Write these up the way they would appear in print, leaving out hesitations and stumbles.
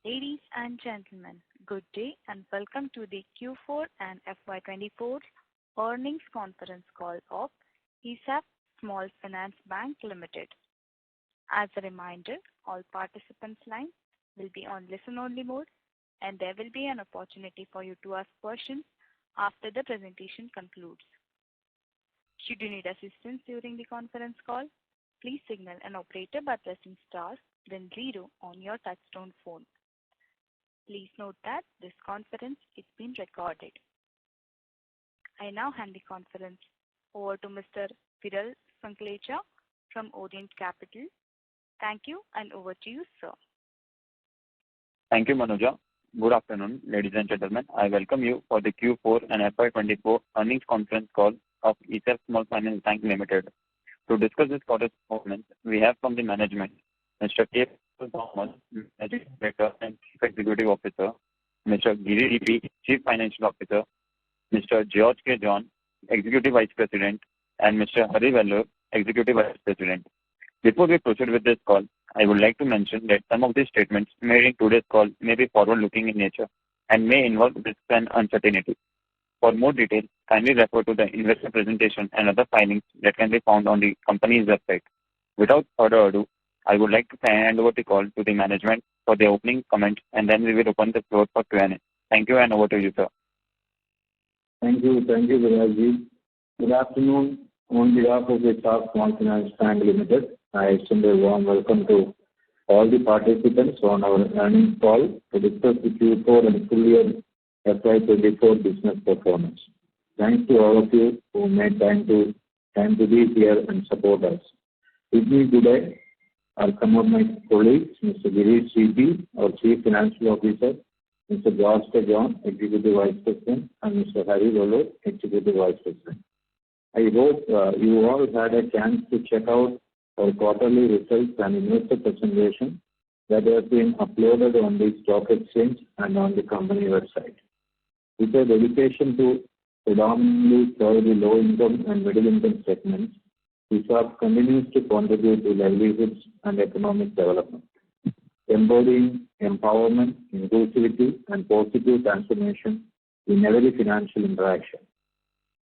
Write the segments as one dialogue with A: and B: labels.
A: Ladies and gentlemen, good day and welcome to the Q4 and FY24 earnings conference call of ESAF Small Finance Bank Limited. As a reminder, all participants' lines will be on listen-only mode, and there will be an opportunity for you to ask questions after the presentation concludes. Should you need assistance during the conference call, please signal an operator by pressing star, then 0 on your touchtone phone. Please note that this conference is being recorded. I now hand the conference over to Mr. Viral Sanklecha from Orient Capital. Thank you, and over to you, sir.
B: Thank you, Manuja. Good afternoon, ladies and gentlemen. I welcome you for the Q4 and FY24 earnings conference call of ESAF Small Finance Bank Limited. To discuss this quarter's performance, we have from the management Mr. K. Thomas, Managing Director and Chief Executive Officer, Mr. Giri DP, Chief Financial Officer, Mr. George K. John, Executive Vice President, and Mr. Hari Vellore, Executive Vice President. Before we proceed with this call, I would like to mention that some of the statements made in today's call may be forward-looking in nature and may involve risks and uncertainty. For more details, kindly refer to the investor presentation and other filings that can be found on the company's website. Without further ado, I would like to hand over the call to the management for the opening comments, and then we will open the floor for Q&A. Thank you, and over to you, sir.
C: Thank you, Virajji. Good afternoon. On behalf of the ESAF Small Finance Bank Limited, I extend a warm welcome to all the participants on our earnings call to discuss the Q4 and full year FY24 business performance. Thanks to all of you who made time to be here and support us. With me today are some of my colleagues, Mr. Giri DP, our Chief Financial Officer, Mr. George K. John, Executive Vice President, and Mr. Hari Vellore, Executive Vice President. I hope you all had a chance to check out our quarterly results and investor presentation that have been uploaded on the stock exchange and on the company website. With a dedication to predominantly serve the low-income and middle-income segments, ESAF continues to contribute to livelihoods and economic development, embodying empowerment, inclusivity, and positive transformation in every financial interaction.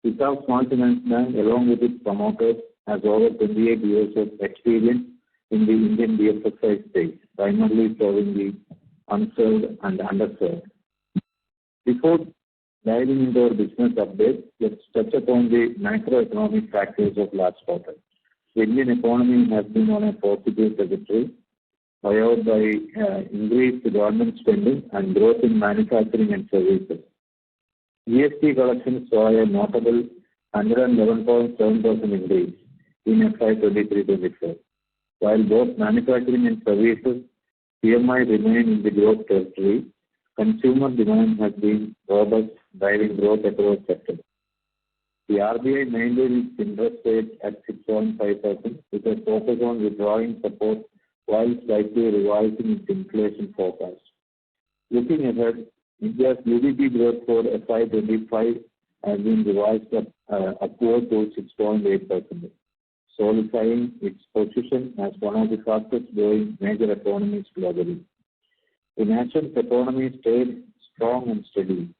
C: ESAF Small Finance Bank, along with its promoters, has over 28 years of experience in the Indian BFSI space, primarily serving the unserved and underserved. Before diving into our business update, let's touch upon the macroeconomic factors of last quarter. The Indian economy has been on a positive trajectory, followed by increased government spending and growth in manufacturing and services. GST collections saw a notable 111.7% increase in FY2023-24. While both manufacturing and services PMI remain in the growth territory, consumer demand has been robust, driving growth across sectors. The RBI maintained its interest rate at 6.5% with a focus on withdrawing support while slightly revising its inflation forecast. Looking ahead, India's GDP growth for FY25 has been revised upward to 6.8%, solidifying its position as one of the fastest growing major economies globally. The nation's economy stayed strong and steady,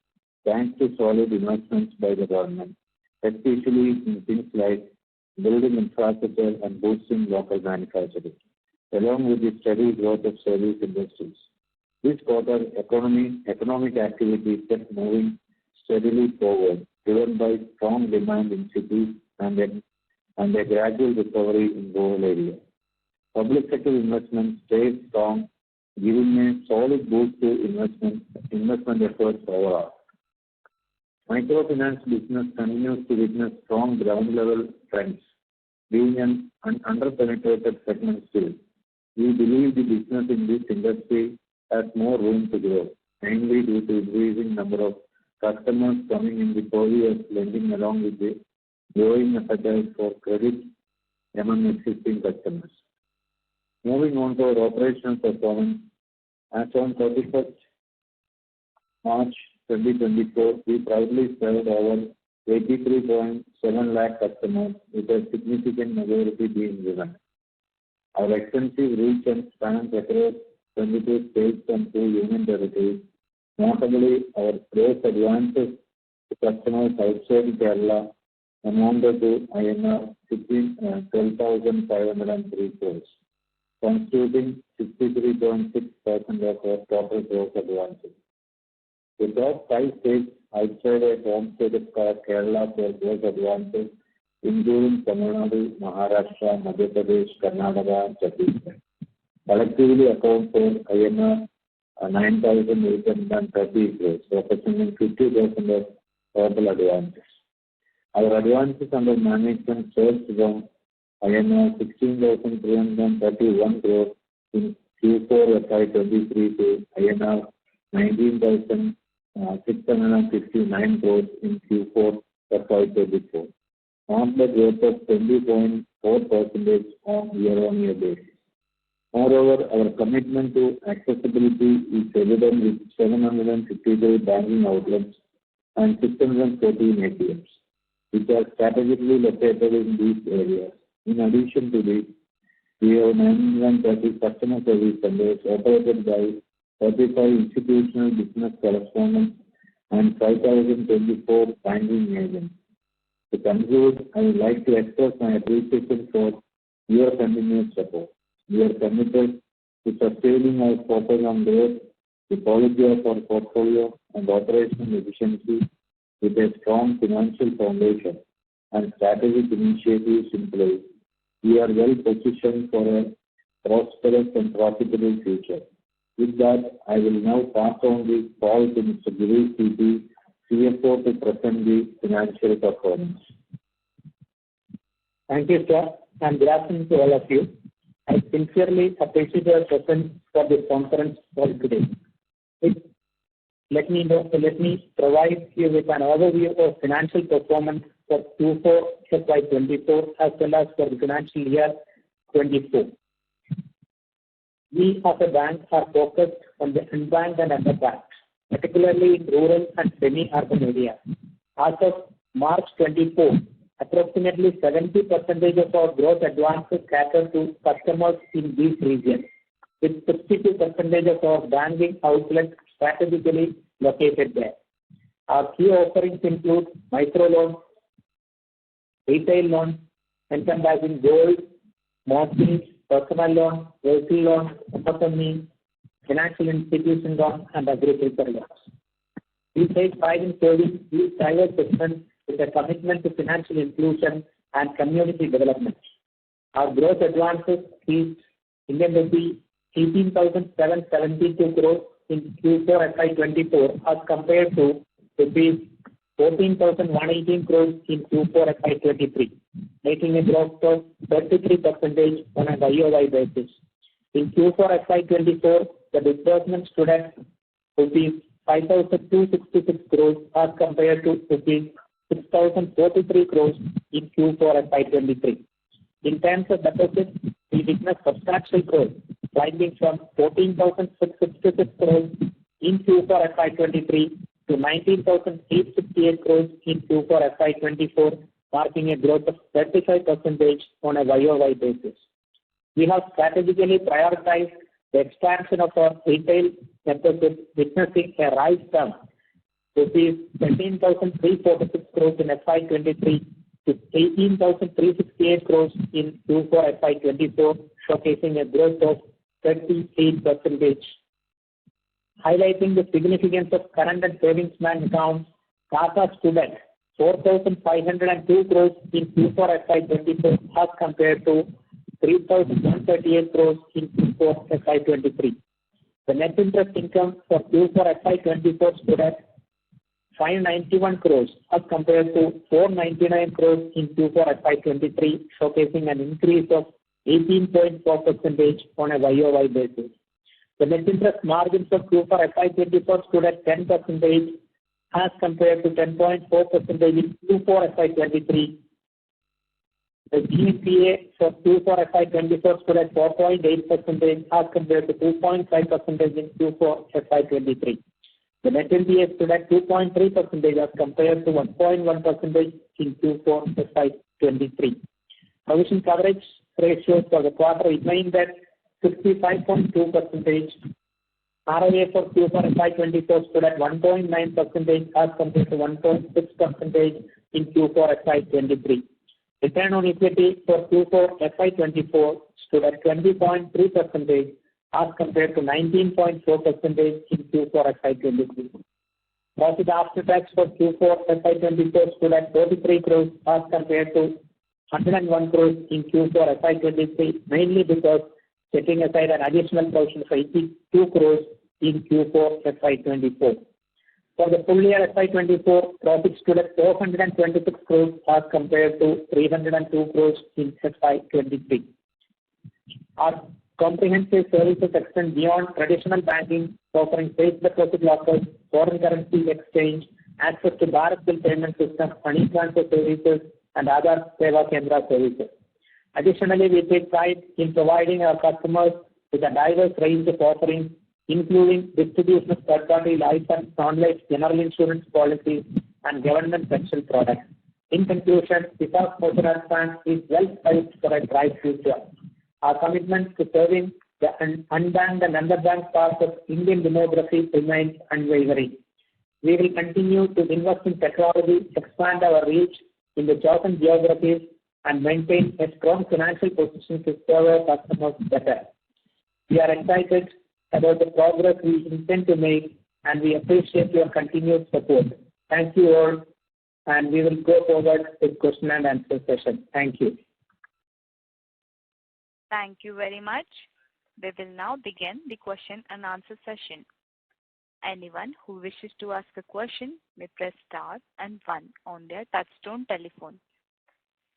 C: thanks to solid investments by the government, especially in things like building infrastructure and boosting local manufacturing, along with the steady growth of service industries. This quarter, economic activity kept moving steadily forward, driven by strong demand in cities and a gradual recovery in rural areas. Public sector investment stayed strong, giving a solid boost to investment efforts overall. Microfinance business continues to witness strong ground-level trends, being an under-penetrated segment still. We believe the business in this industry has more room to grow, mainly due to increasing number of customers coming in the purview of lending along with the growing appetite for credit among existing customers. Moving on to our operational performance, as on 31st March 2024, we proudly served over 83.7 lakh customers, with a significant majority being women. Our extensive reach and spans across 22 states and 2 union territories. Notably, our gross advances to customers outside Kerala amounted to INR 12,503 crores, constituting 63.6% of our total gross advances. The top 5 states outside our home state of Kerala for gross advances, including Tamil Nadu, Maharashtra, Madhya Pradesh, Karnataka, and Chhattisgarh, collectively account for INR 9,830 crores, representing 50% of total advances. Our advances under management surged from INR 16,331 crores in Q4 FY23 to INR 19,659 crores in Q4 FY24, on the growth of 20.4% on year-on-year basis. Moreover, our commitment to accessibility is evident with 753 banking outlets and 614 ATMs, which are strategically located in these areas. In addition to this, we have 930 customer service centers operated by 35 institutional business correspondents and 5,024 banking agents. To conclude, I would like to express my appreciation for your continuous support. We are committed to sustaining our focus on growth, the quality of our portfolio, and operational efficiency with a strong financial foundation and strategic initiatives in place. We are well positioned for a prosperous and profitable future. With that, I will now pass on the call to Mr. Girish CP, CFO, to present the financial performance.
D: Thank you, sir, and good afternoon to all of you. I sincerely appreciate your presence for this conference call today. Let me provide you with an overview of financial performance for Q4 FY24 as well as for the financial year 24. We as a bank are focused on the unbanked and underbanked, particularly in rural and semi-urban areas. As of March 24, approximately 70% of our gross advances cater to customers in these regions, with 62% of our banking outlets strategically located there. Our key offerings include microloans, retail loans, encompassing gold, mortgage, personal loan, vehicle loan, MSME, financial institution loan, and agricultural loans. We take pride in serving these diverse segments with a commitment to financial inclusion and community development. Our gross advances is Indian rupee 18,772 crores in Q4 FY24 as compared to rupees 14,118 crores in Q4 FY23, making a growth of 33% on a YOY basis. In Q4 FY24, the disbursement stood at rupees 5,266 crores as compared to rupees 6,043 crores in Q4 FY23. In terms of deposits, we witnessed substantial growth, climbing from 14,666 crores in Q4 FY23 to 19,868 crores in Q4 FY24, marking a growth of 35% on a YOY basis. We have strategically prioritized the expansion of our retail deposits, witnessing a rise from rupees 13,346 crores in FY23 to 18,368 crores in Q4 FY24, showcasing a growth of 38%. Highlighting the significance of current and savings bank accounts, CASA stood at 4,502 crores in Q4 FY24 as compared to 3,138 crores in Q4 FY23. The net interest income for Q4 FY24 stood at 591 crores as compared to 499 crores in Q4 FY23, showcasing an increase of 18.4% on a YOY basis. The net interest margin for Q4 FY24 stood at 10% as compared to 10.4% in Q4 FY23. The GNPA for Q4 FY24 stood at 4.8% as compared to 2.5% in Q4 FY23. The net NPA stood at 2.3% as compared to 1.1% in Q4 FY23. Provision coverage ratio for the quarter remained at 65.2%. ROA for Q4 FY24 stood at 1.9% as compared to 1.6% in Q4 FY23. Return on equity for Q4 FY24 stood at 20.3% as compared to 19.4% in Q4 FY23. Profit after tax for Q4 FY24 stood at 33 crores as compared to 101 crores in Q4 FY23, mainly because setting aside an additional provision for 82 crores in Q4 FY24. For the full year FY24, profit stood at 426 crores as compared to 302 crores in FY23. Our comprehensive services extend beyond traditional banking, offering safe deposit lockers, foreign currency exchange, access to Bharat bill payment system, money transfer services, and other Seva Kendra services. Additionally, we take pride in providing our customers with a diverse range of offerings, including distribution of third-party life and non-life general insurance policies and government pension products. In conclusion, ESAF Small Bank is well poised for a bright future. Our commitment to serving the unbanked and underbanked parts of Indian demography remains unwavering. We will continue to invest in technology, expand our reach in the chosen geographies, and maintain a strong financial position to serve our customers better. We are excited about the progress we intend to make, and we appreciate your continued support. Thank you all, and we will go forward with question and answer session. Thank you.
A: Thank you very much. We will now begin the question and answer session. Anyone who wishes to ask a question may press star and 1 on their touchtone telephone.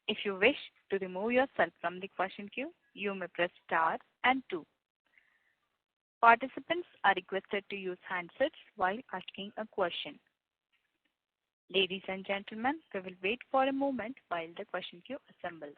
A: If you wish to remove yourself from the question queue, you may press star and 2. Participants are requested to use handsets while asking a question. Ladies and gentlemen, we will wait for a moment while the question queue assembles.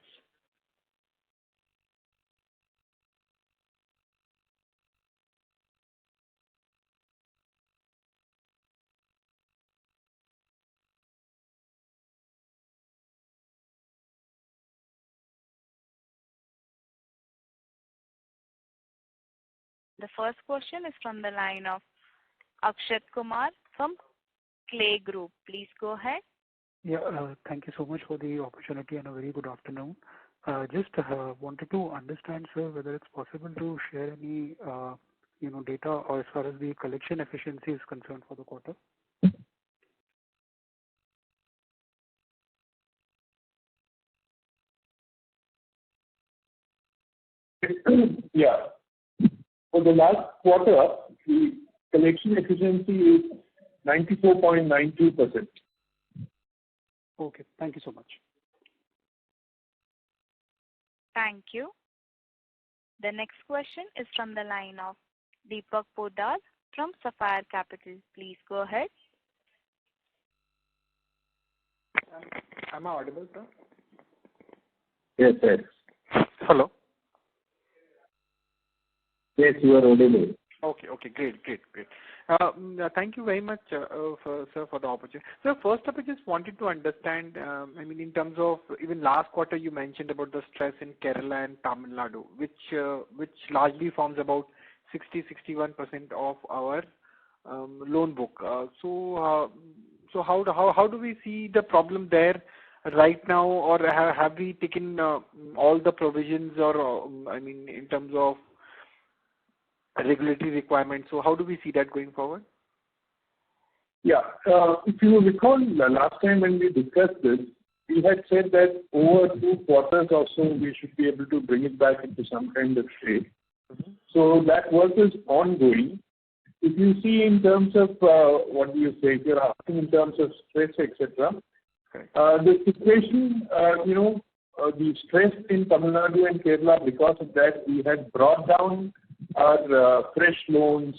A: The first question is from the line of Akshat Kumar from Clay Group. Please go ahead.
E: Yeah, thank you so much for the opportunity and a very good afternoon. Just wanted to understand, sir, whether it's possible to share any data or as far as the collection efficiency is concerned for the quarter.
F: Yeah. For the last quarter, the collection efficiency is 94.92%.
E: Okay, thank you so much.
A: Thank you. The next question is from the line of Deepak Poddar from Sapphire Capital. Please go ahead.
G: Am I audible, sir?
C: Yes, sir.
G: Hello.
C: Yes, you are audible.
G: Okay, great. Thank you very much, sir, for the opportunity. So first up, I just wanted to understand, in terms of even last quarter, you mentioned about the stress in Kerala and Tamil Nadu, which largely forms about 60-61% of our loan book. So how do we see the problem there right now, or have we taken all the provisions, or in terms of regulatory requirements? So how do we see that going forward?
F: Yeah. If you recall, last time when we discussed this, we had said that over 2 quarters or so, we should be able to bring it back into some kind of shape.
G: Mm-hmm.
F: So that work is ongoing. If you see in terms of, if you're asking in terms of stress, etc.,
G: Correct.
F: The situation, the stress in Tamil Nadu and Kerala, because of that, we had brought down our fresh loans,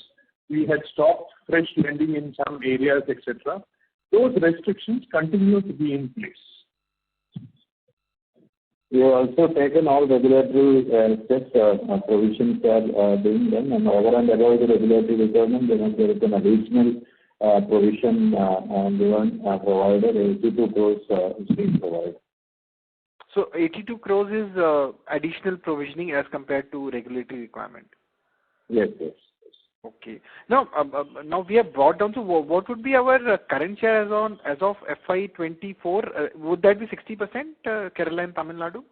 F: we had stopped fresh lending in some areas, etc. Those restrictions continue to be in place.
C: We have also taken all regulatory steps, provisions are being done, and over and above the regulatory requirement, there is an additional provision given provided, 82 crores is being provided.
G: So 82 crores is additional provisioning as compared to regulatory requirement.
C: Yes, yes.
G: Okay. Now, now we have brought down. So, what would be our current share as of FY24? Would that be 60%, Kerala and Tamil Nadu?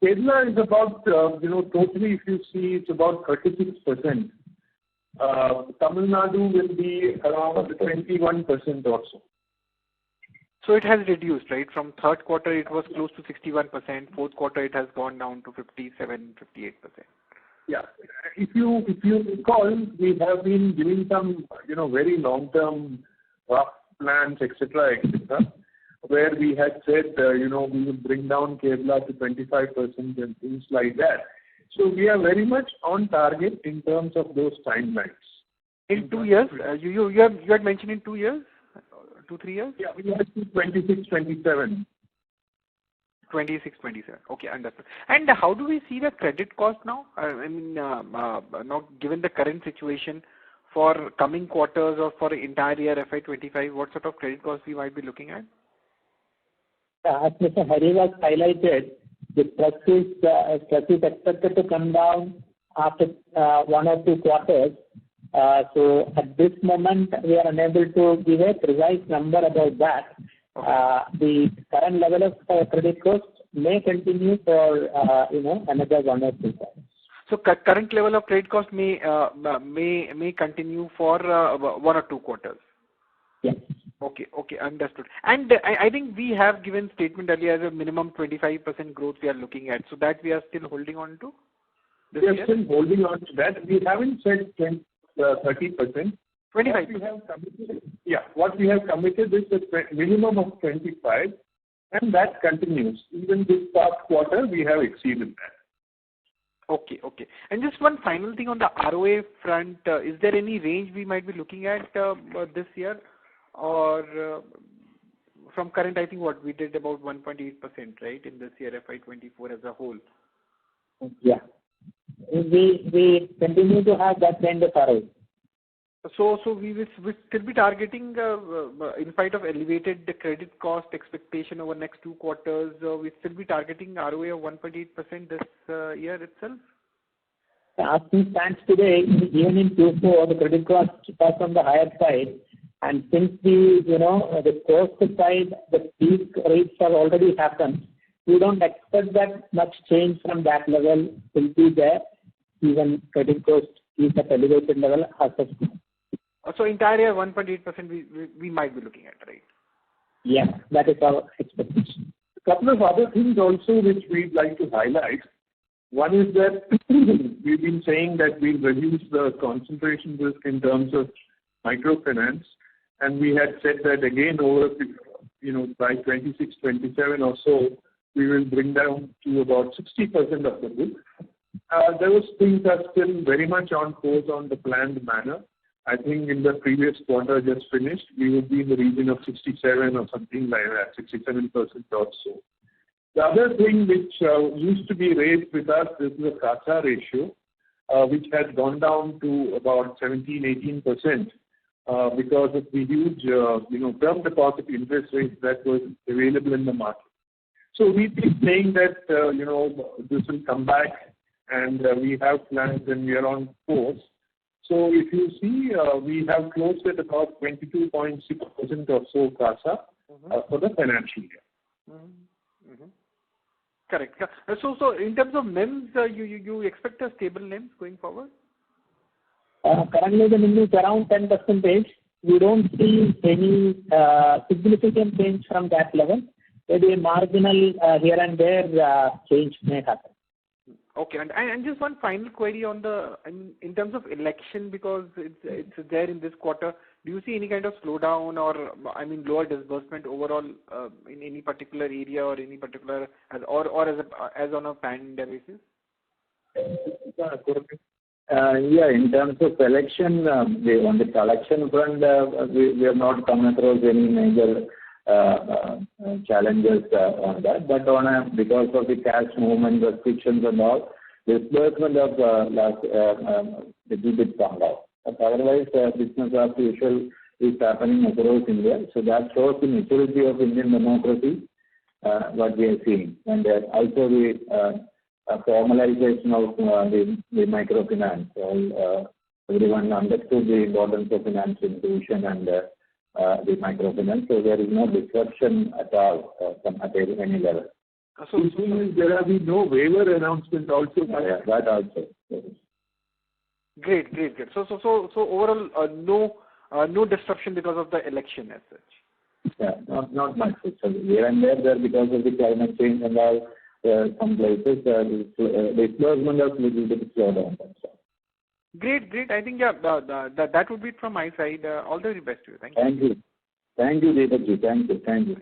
F: Kerala is about, totally if you see, it's about 36%. Tamil Nadu will be around 21% or so.
G: So it has reduced, right? From third quarter, it was close to 61%. Fourth quarter, it has gone down to 57, 58%.
F: Yeah. If you recall, we have been giving some, very long-term rough plans, etc., where we had said, we will bring down Kerala to 25% and things like that. So we are very much on target in terms of those timelines.
G: In 2 years? You had mentioned in 2 years? 2-3 years?
F: Yeah, we have to 26, 27.
G: 26, 27. Okay, understood. And how do we see the credit cost now? I mean, now given the current situation for coming quarters or for the entire year FY25, what sort of credit cost we might be looking at?
D: As Mr. Hari was highlighted, the stress is expected to come down after 1 or 2 quarters. So at this moment, we are unable to give a precise number about that. The current level of credit cost may continue for another 1 or 2 quarters.
G: So current level of credit cost may continue for 1 or 2 quarters.
D: Yes.
G: Okay, understood. And I think we have given statement earlier as a minimum 25% growth we are looking at. So that we are still holding on to?
F: We are still holding on to that. We haven't said 30%.
G: 25%.
F: What we have committed is a minimum of 25, and that continues. Even this past quarter, we have exceeded that.
G: Okay. And just one final thing on the ROA front, is there any range we might be looking at this year? Or from current, I think what we did about 1.8%, right, in this year, FY24 as a whole.
D: Yeah. We continue to have that kind of ROA.
G: So we will still be targeting, in spite of elevated credit cost expectation over next 2 quarters, we still be targeting ROA of 1.8% this year itself?
D: As things stands today, even in Q4, the credit cost is on the higher side. And since the cost side, the peak rates have already happened, we don't expect that much change from that level will be there. Even credit cost is at elevated level as of now.
G: So entire year 1.8% we might be looking at, right?
D: Yeah, that is our expectation.
F: A couple of other things also which we'd like to highlight. One is that we've been saying that we'll reduce the concentration risk in terms of microfinance, and we had said that again over, by 26, 27 or so, we will bring down to about 60% of the book. Those things are still very much on course on the planned manner. I think in the previous quarter just finished, we would be in the region of 67 or something like that, 67% or so. The other thing which used to be raised with us is the CASA ratio, which has gone down to about 17-18% because of the huge, term deposit interest rates that was available in the market. So we've been saying that, this will come back, and we have plans and we are on course. So if you see, we have closed at about 22.6% or so CASA for the financial year.
G: Correct. So in terms of NIMs, you expect a stable NIMs going forward?
D: Currently, the NIM is around 10%. We don't see any significant change from that level. Maybe a marginal here and there change may happen.
G: Okay, and just one final query on in terms of election, because it's there in this quarter. Do you see any kind of slowdown or lower disbursement overall in any particular area or any particular as on a pan-India basis?
C: In terms of election, on the collection front, we have not come across any major challenges on that. But because of the cash movement restrictions and all, disbursement of last little bit come down. But otherwise, business as usual is happening across India. So that shows the maturity of Indian democracy. what we are seeing. And also the formalization of the microfinance. Everyone understood the importance of financial inclusion and the microfinance. So there is no disruption at all at any level.
F: So there have been no waiver announcements also.
C: Yeah, that also. Yes.
G: Great. So overall, no disruption because of the election as such.
C: Yeah, not much. So here and there because of the climate change and all, some places the disbursement of little bit slow down.
G: Great. I think that would be it from my side. All the very best to you. Thank you.
C: Thank you, Deepakji. Thank you.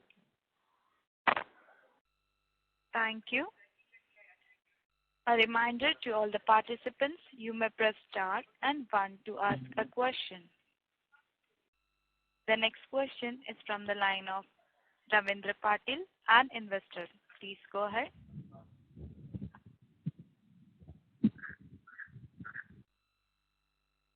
A: Thank you. A reminder to all the participants, you may press star and 1 to ask a question. The next question is from the line of Ravindra Patil, an investor. Please go ahead.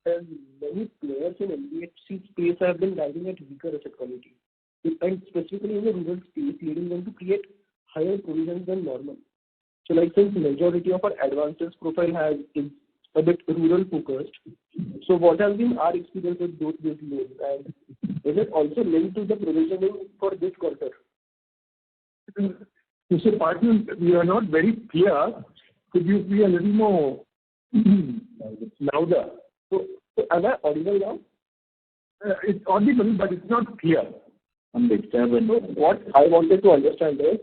H: Many players in NBFC space have been driving at weaker asset quality, and specifically in the rural space, leading them to create higher provisions than normal. So, since majority of our advances profile is a bit rural focused, so what has been our experience with these loans, and is it also linked to the provisioning for this quarter?
F: Mr. Patil, we are not very clear. Could you be a little more louder?
H: So am I audible now?
F: It's audible, but it's not clear.
C: I'm disturbed.
H: So what I wanted to understand is,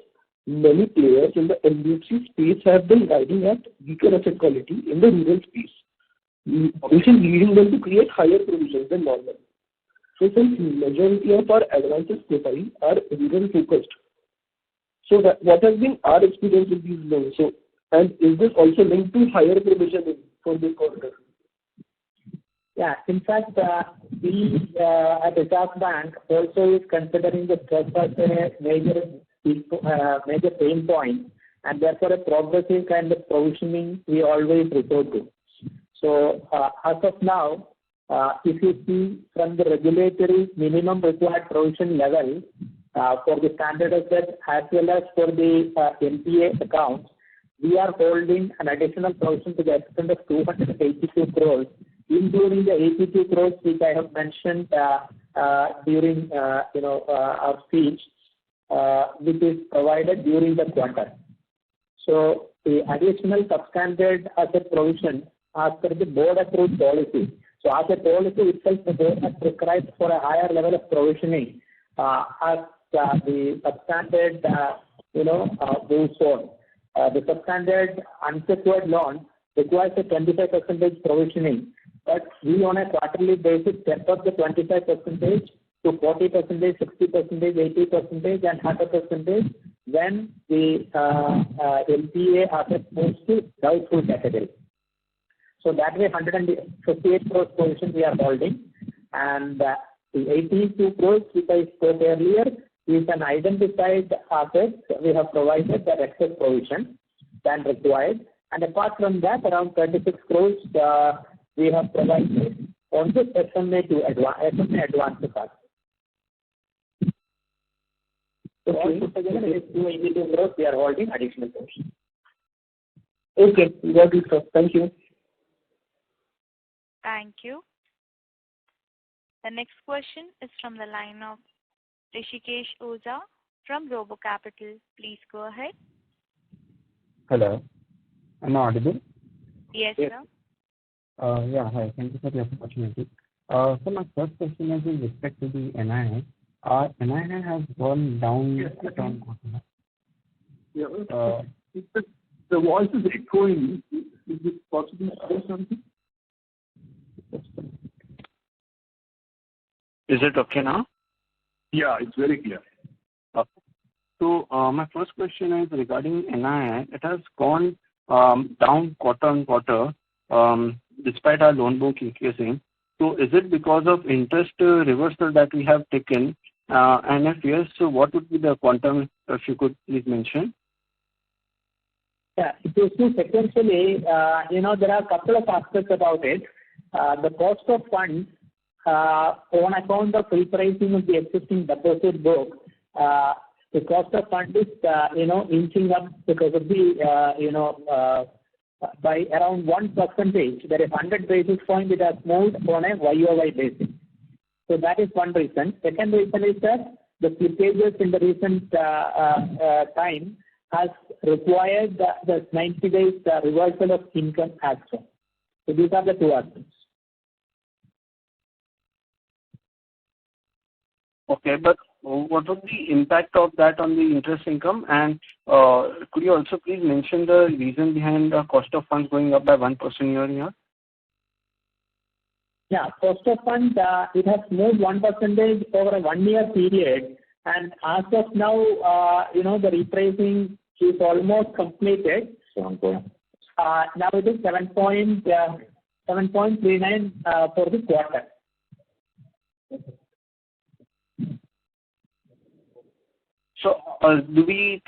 H: many players in the NBFC space have been driving at weaker asset quality in the rural space, which is leading them to create higher provisions than normal. So since majority of our advances profile are rural focused, so what has been our experience with these loans? So, and is this also linked to higher provisioning for this quarter?
D: Yeah, in fact, we at ESAF Bank also is considering the stress as a major pain point, and therefore a progressive kind of provisioning we always refer to. So as of now, if you see from the regulatory minimum required provision level for the standard asset as well as for the NPA accounts, we are holding an additional provision to the extent of 282 crores, including the 82 crores which I have mentioned during our speech, which is provided during the quarter. So the additional substandard asset provision as per the board approved policy. So as a policy itself, the board has prescribed for a higher level of provisioning as the substandard moves on. The substandard unsecured loan requires a 25% provisioning, but we on a quarterly basis step up the 25% to 40%, 60%, 80%, and 100% when the NPA asset moves to doubtful category. So that way 158 crores provision we are holding, and the 82 crores which I spoke earlier is an identified asset. We have provided the excess provision than required, and apart from that around 36 crores we have provided on the SMA advance part. So all put together it is 282 crores we are holding additional provision.
H: Okay, got it, sir. Thank you.
A: Thank you. The next question is from the line of Rishikesh Oza from Robo Capital. Please go ahead.
I: Hello. Am I audible?
A: Yes, sir.
I: Yeah, hi. Thank you for the opportunity. So my first question is with respect to the NII. Our NII has gone down.
F: Yes,
I: from
F: quarter. Yeah, the voice is echoing. Is it possible to say something?
I: Is it okay now?
F: Yeah, it's very clear.
I: Okay. So my first question is regarding NII. It has gone down quarter on quarter despite our loan book increasing. So is it because of interest reversal that we have taken? And if yes, so what would be the quantum, if you could please mention?
D: Yeah, if you see sequentially, there are a couple of aspects about it. The cost of funds on account of repricing of the existing deposit book the cost of fund is, inching up because of the, by around 1%. There is 100 basis point it has moved on a YOY basis. So that is one reason. Second reason is that the slippages in the recent time has required the 90 days reversal of income as well. So these are the two aspects.
I: Okay, but what was the impact of that on the interest income? And could you also please mention the reason behind the cost of funds going up by 1% year-on-year?
D: Yeah, cost of funds, it has moved 1% over a 1 year period. And as of now, the repricing is almost completed. Now it is 7.39 for the quarter.
I: So, do we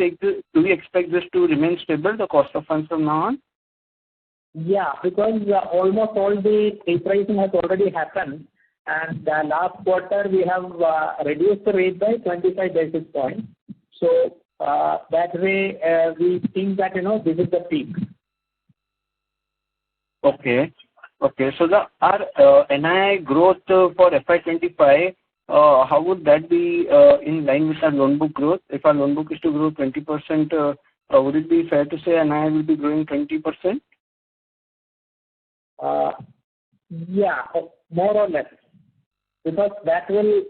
I: expect this to remain stable, the cost of funds from now on?
D: Yeah, because almost all the repricing has already happened, and last quarter we have reduced the rate by 25 basis points. So that way we think that this is the peak.
I: Okay. So our NII growth for FY25, how would that be in line with our loan book growth? If our loan book is to grow 20%, would it be fair to say NII will be growing 20%?
D: Yeah, more or less, because that will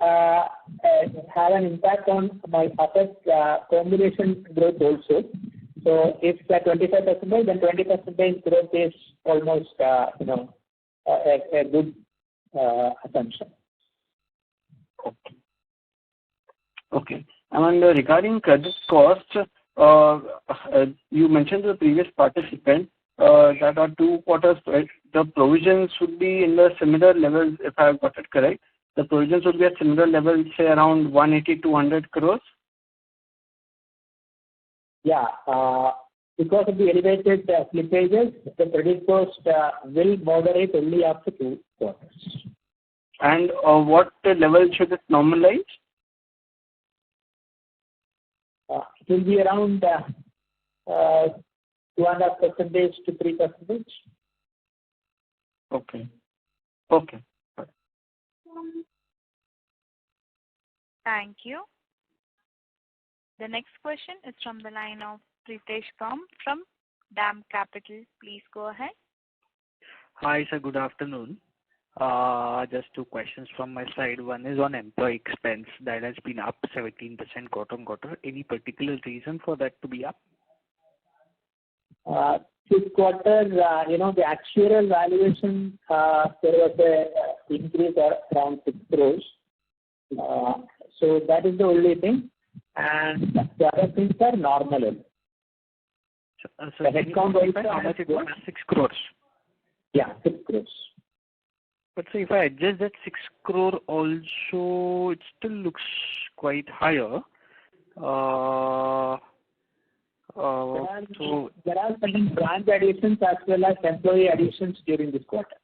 D: have an impact on my asset combination growth also. So if 25%, then 20% growth is almost a good assumption.
I: Okay. And regarding credit costs, you mentioned to the previous participant that our 2 quarters, the provisions should be in the similar levels, if I have got it correct. The provisions would be at similar levels, say around 180-200 crores.
D: Yeah, because of the elevated slippages, the credit cost will moderate only after 2 quarters.
I: And what level should it normalize?
D: It will be around 2.5% to 3%.
I: Okay.
A: Thank you. The next question is from the line of Pritesh from DAM Capital. Please go ahead.
J: Hi, sir. Good afternoon. Just 2 questions from my side. One is on employee expense that has been up 17% quarter on quarter. Any particular reason for that to be up?
D: This quarter, the actuarial valuation, there was an increase around 6 crores. So that is the only thing. And the other things are normal.
J: So the headcount, how much it was? 6 crores.
D: Yeah, 6 crores.
J: But so if I adjust that 6 crore also, it still looks quite higher. So
D: there are certain branch additions as well as employee additions during this quarter.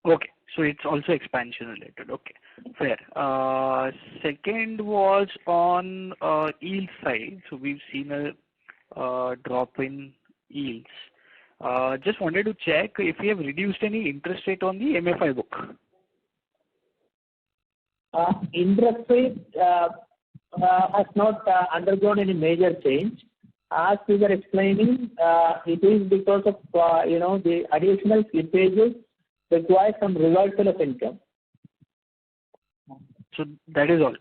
J: Okay, so it's also expansion related. Okay, fair. Second was on yield side. So we've seen a drop in yields. Just wanted to check if we have reduced any interest rate on the MFI book.
D: Interest rate has not undergone any major change. As we were explaining, it is because of the additional slippages require some reversal of income.
J: So that is all.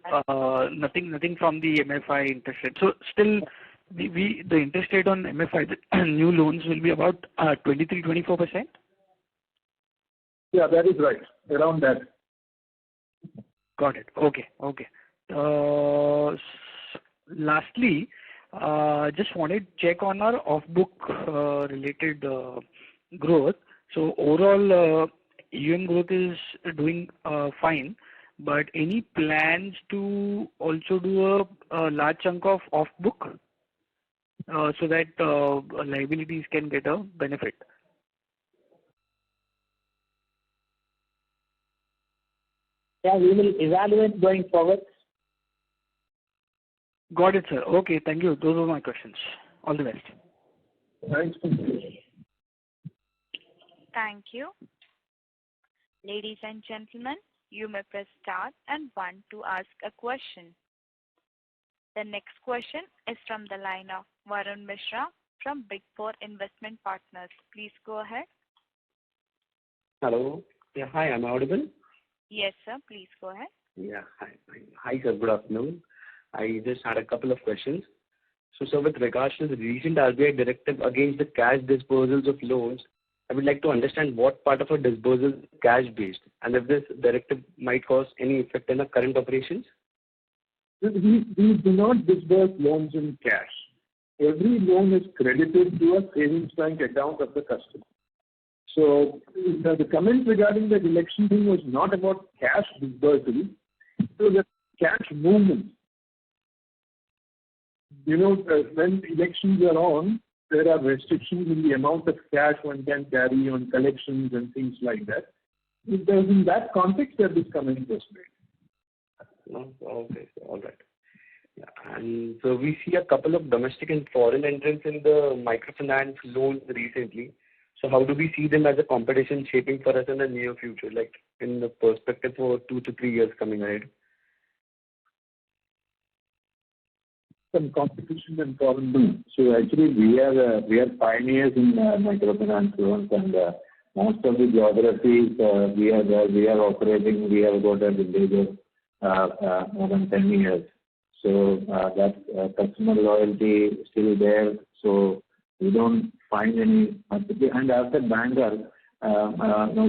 J: Nothing from the MFI interest rate. So still, the interest rate on MFI new loans will be about 23-24%.
F: Yeah, that is right. Around that.
J: Got it. Okay. Lastly, just wanted to check on our off-book related growth. So overall, EM growth is doing fine, but any plans to also do a large chunk of off-book so that liabilities can get a benefit?
D: Yeah, we will evaluate going forward.
J: Got it, sir. Okay, thank you. Those were my questions. All the best.
F: Thanks.
A: Thank you. Ladies and gentlemen, you may press star and 1 to ask a question. The next question is from the line of Varun Mishra from Big Four Investment Partners. Please go ahead.
K: Hello. Yeah, hi, I'm audible?
A: Yes, sir. Please go ahead.
K: Yeah, hi, sir. Good afternoon. I just had a couple of questions. So, sir, with regards to the recent RBI directive against the cash disposals of loans, I would like to understand what part of a disposal is cash-based, and if this directive might cause any effect in the current operations?
F: We do not disburse loans in cash. Every loan is credited to a savings bank account of the customer. So the comment regarding the election thing was not about cash disbursal. It was a cash movement. When elections are on, there are restrictions in the amount of cash one can carry on collections and things like that. It was in that context that this comment was made.
K: Okay, all right. Yeah, and so we see a couple of domestic and foreign entrants in the microfinance loans recently. So how do we see them as a competition shaping for us in the near future, like in the perspective for 2 to 3 years coming ahead?
F: Some competition and foreign loans.
C: So actually, we are pioneers in microfinance loans, and most of the geographies we are operating. We have got a vintage of more than 10 years. So that customer loyalty is still there. So we don't find any. And as a banker,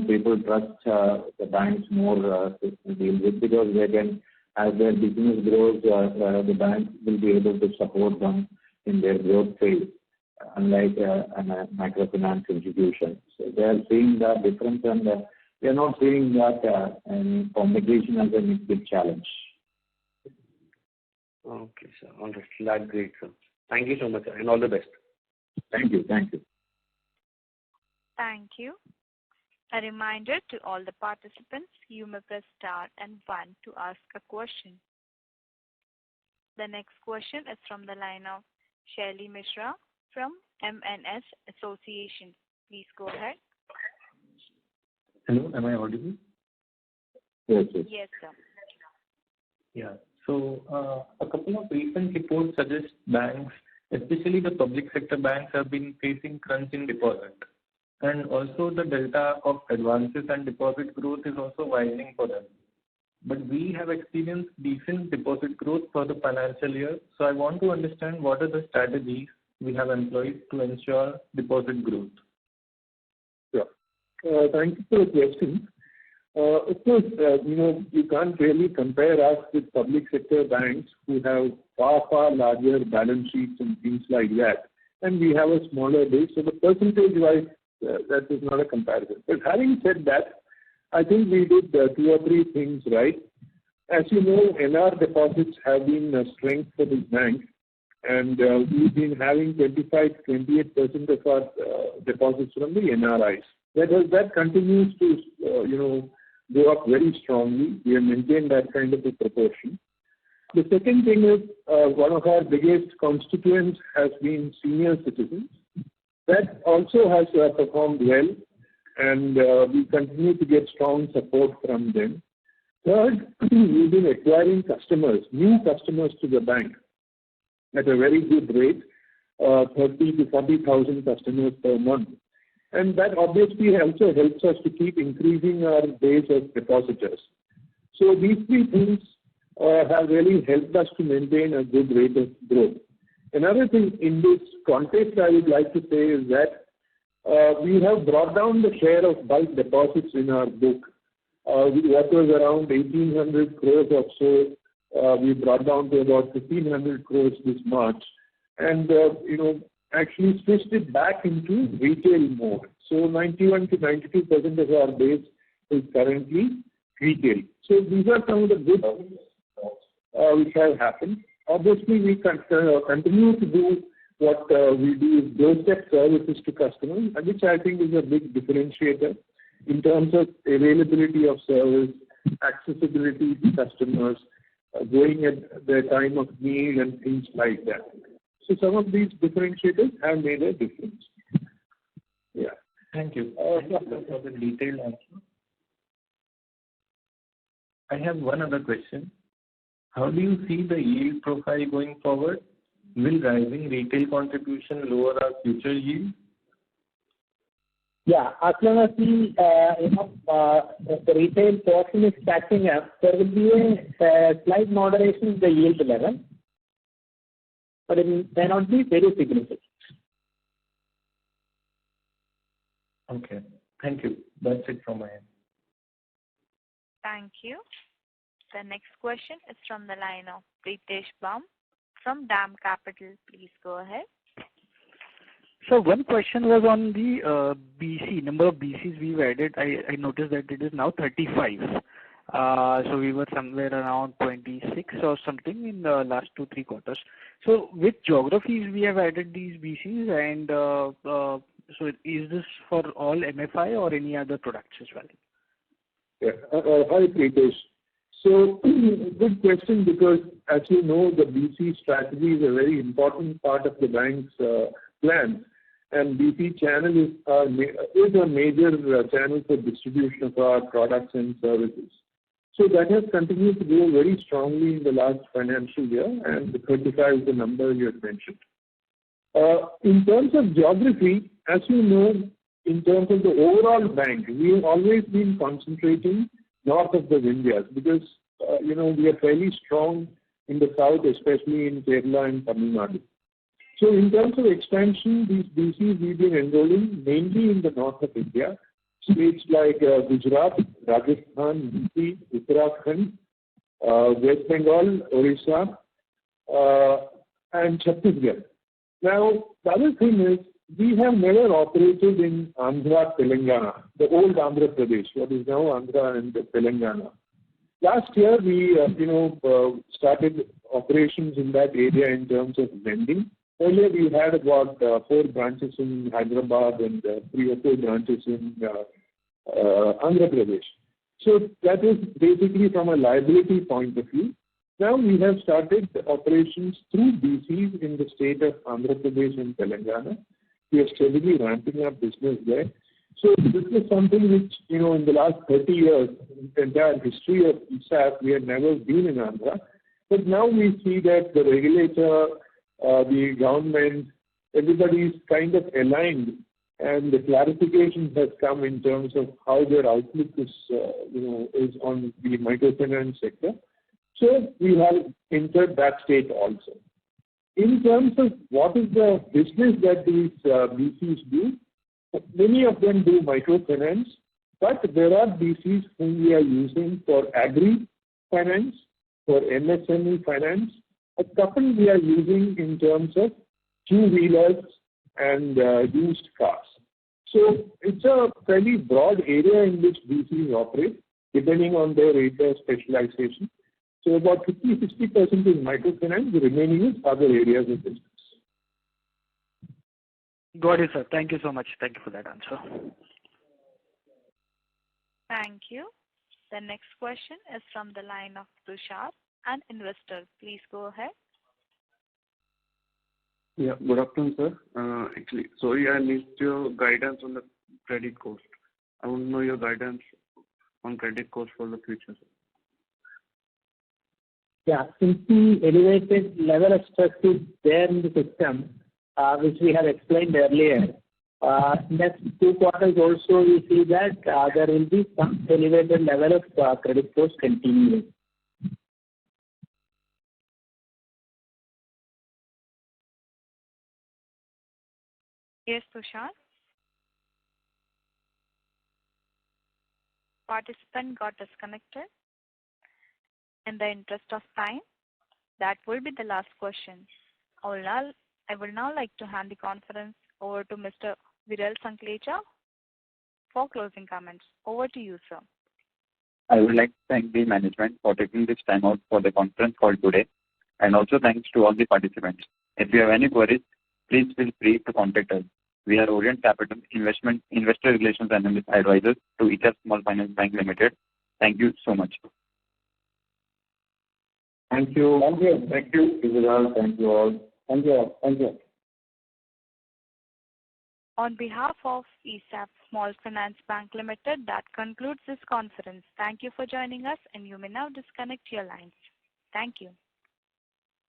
C: people trust the banks more to deal with, because they can, as their business grows, the bank will be able to support them in their growth phase, unlike a microfinance institution. So they are seeing that difference, and they are not seeing that competition as a big challenge.
K: Okay, sir. All right. That's great, sir. Thank you so much, sir, and all the best.
C: Thank you.
A: Thank you. A reminder to all the participants, you may press star and 1 to ask a question. The next question is from the line of Shaili Mishra from MNS Association. Please go ahead.
L: Hello, am I audible?
C: Yes.
A: Yes, sir.
L: Yeah. So a couple of recent reports suggest banks, especially the public sector banks, have been facing crunch in deposit. And also the delta of advances and deposit growth is also widening for them. But we have experienced decent deposit growth for the financial year. So I want to understand what are the strategies we have employed to ensure deposit growth.
F: Yeah. Thank you for the question. Of course, you can't really compare us with public sector banks who have far, far larger balance sheets and things like that. And we have a smaller base. So the percentage-wise, that is not a comparison. But having said that, I think we did 2 or 3 things right. As you know, NR deposits have been a strength for this bank. And we've been having 25-28% of our deposits from the NRIs. That continues to, go up very strongly. We have maintained that kind of a proportion. The second thing is one of our biggest constituents has been senior citizens. That also has performed well, and we continue to get strong support from them. Third, we've been acquiring new customers to the bank at a very good rate, 30 to 40,000 customers per month. And that obviously also helps us to keep increasing our base of depositors. So these 3 things have really helped us to maintain a good rate of growth. Another thing in this context I would like to say is that we have brought down the share of bulk deposits in our book. What was around 1,800 crores or so, we brought down to about 1,500 crores this March. And, actually switched it back into retail mode. So 91 to 92% of our base is currently retail. So these are some of the good things which have happened. Obviously, we continue to do what we do is doorstep services to customers, which I think is a big differentiator in terms of availability of service, accessibility to customers, going at the time of need and things like that. So some of these differentiators have made a difference. Yeah.
L: Thank you. Thank you for the detailed answer. I have one other question. How do you see the yield profile going forward? Will rising retail contribution lower our future yield?
D: Yeah, as long as the retail portion is catching up, there will be a slight moderation in the yield level, but it may not be very significant.
L: Okay, thank you. That's it from my end.
A: Thank you. The next question is from the line of Pritesh Baum from DAM Capital. Please go ahead.
J: So one question was on the BC, number of BCs we've added. I noticed that it is now 35. So we were somewhere around 26 or something in the last 2-3 quarters. So which geographies we have added these BCs, and so is this for all MFI or any other products as well?
F: Yeah. Hi, Pritesh. So good question, because as you know, the BC strategy is a very important part of the bank's plan. And BC channel is a major channel for distribution of our products and services. So that has continued to grow very strongly in the last financial year, and the 35 is the number you had mentioned. In terms of geography, as you know, in terms of the overall bank, we have always been concentrating north of the Vindhyas, because we are fairly strong in the south, especially in Kerala and Tamil Nadu. So in terms of expansion, these BCs we've been enrolling mainly in the north of India, states like Gujarat, Rajasthan, UP, Uttarakhand, West Bengal, Orissa, and Chhattisgarh. Now, the other thing is, we have never operated in Andhra, Telangana, the old Andhra Pradesh, what is now Andhra and Telangana. Last year, we started operations in that area in terms of lending. Earlier, we had about 4 branches in Hyderabad and 3 or 4 branches in Andhra Pradesh. So that is basically from a liability point of view. Now we have started operations through BCs in the state of Andhra Pradesh and Telangana. We are steadily ramping up business there. So this is something which, in the last 30 years, in the entire history of ESAF, we had never been in Andhra. But now we see that the regulator, the government, everybody is kind of aligned, and the clarification has come in terms of how their outlook is on the microfinance sector. So we have entered that state also. In terms of what is the business that these BCs do, many of them do microfinance, but there are BCs whom we are using for agri finance, for MSME finance. A couple we are using in terms of two-wheelers and used cars. So it's a fairly broad area in which BCs operate, depending on their area of specialization. So about 50-60% is microfinance, the remaining is other areas of business.
J: Got it, sir. Thank you so much. Thank you for that answer.
A: Thank you. The next question is from the line of Tushar, an investor. Please go ahead.
M: Yeah, good afternoon, sir. Actually, sorry, I missed your guidance on the credit cost. I want to know your guidance on credit cost for the future, sir.
D: Yeah, since the elevated level of stress is there in the system, which we have explained earlier, next 2 quarters also we see that there will be some elevated level of credit cost continuing.
A: Yes, Tushar. Participant got disconnected. In the interest of time, that will be the last question. I would now like to hand the conference over to Mr. Viral Sanklecha for closing comments. Over to you, sir.
B: I would like to thank the management for taking this time out for the conference call today, and also thanks to all the participants. If you have any queries, please feel free to contact us. We are Orient Capital Investor Relations Analyst Advisors to ESAF Small Finance Bank Limited. Thank you so much.
C: Thank you.
D: Thank you.
C: Thank you, Viral. Thank you all.
D: Thank you all. Thank you.
A: On behalf of ESAF Small Finance Bank Limited, that concludes this conference. Thank you for joining us, and you may now disconnect your lines. Thank you.